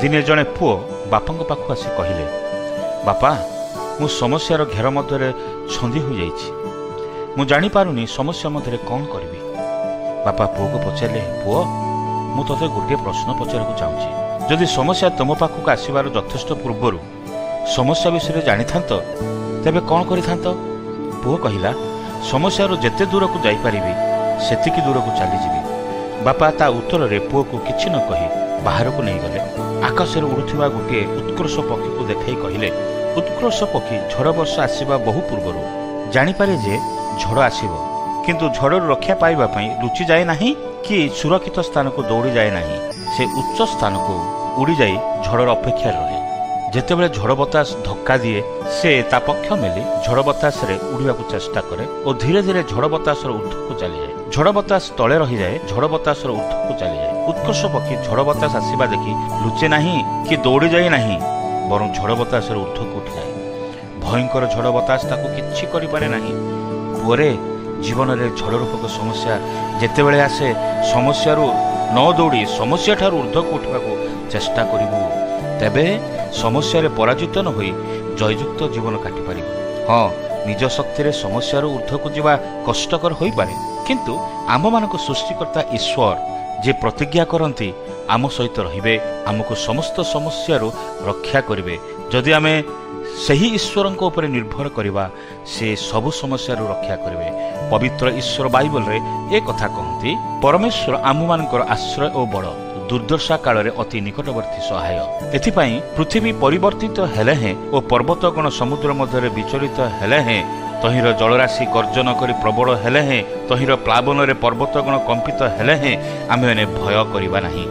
दिने जड़े पुओ बापा पाखु आसी कहले, बापा मु समस्यार घेर मध्य छंदी हो जाइछि, मु जानी पारुनी समस्या मध्य कौन करी। बापा पुओ को पचारे, पुओ मु तोते गोटे प्रश्न पचार को चाहूँगी, जदि समस्या तुम पाखक आसबार यथेष्ट पूर्वर समस्या विषय जानी था तेबे कौन करि थांत? पुओ कहिला, समस्या जेते दूर को जाईपारि सेतिकी दूर को चलीजी। बापा ता उत्तर रे पुओ को किछि न कहि बाहर को नहीं गले। आकाश में उड़ुवा गोटे उत्कृष्ट पक्षी को देखाई कहले, उत्कृष्ट पक्षी झड़ वर्षा आसवा बहु पूर्वर जानीपारे जे झड़ आसब, किंतु झड़ रक्षा पाइबा पई रुचि जाए नहीं कि सुरक्षित स्थान को दौड़ी जाए नहीं, से उच्च स्थान को उड़ी जाई झड़र अपेक्षा रहे। जेतेबेले झड़ बतास धक्का दिए से ता पक्ष मेली झड़ बतास रे उड़िबा को चेष्टा करे और धीरे धीरे झड़ बतासर ऊर्ध्व को चली जाए। झड़ बतास तले रही जाए, झड़ बतासर ऊर्ध्व को चली जाए। उत्कर्ष पक्षी झड़ बतास आसवा देखी लुचे नहीं कि दौड़ी जाए नहीं, बरं झड़ बतासर ऊर्ध्व को उठी जाए। भयंकर झड़ बतास ताको किछि करि पारे नहीं। पुरे जीवन में झड़ रूपक समस्या जेतेबेले आसे समस्या न दौड़ी समस्या ठार ऊर्ध्व को उठा चेष्टा करिबु, तेबे समस्या पराजित न होई जययुक्त जीवन काटि पारिबु। हाँ, निज शक्ति समस्यार ऊर्ध्व को जावा कष्टकर हो पारे, किंतु आम मानक सृष्टिकर्ता ईश्वर जे प्रतिज्ञा करती आम सहित रहिबे, आमको समस्त समस्यारू रक्षा करिवे। जदि आमे सही ईश्वर ऊपर निर्भर करवा, से सबु समस्यारू रक्षा करिवे। पवित्र ईश्वर बाइबल रे ए कथा कहती, परमेश्वर आम मानकर आश्रय और बड़, दुर्दशा काल रे अति निकटवर्ती सहाय। एथिपाई पृथ्वी परिवर्तित हेले हैं और पर्वतगण समुद्र मध्य विचलित हेले हैं, तहिर जलराशि गर्जन करी प्रबल हेले हैं, तहिर प्लावन रे पर्वतगण कंपित हेले हैं, आमे भय करिबा नहीं।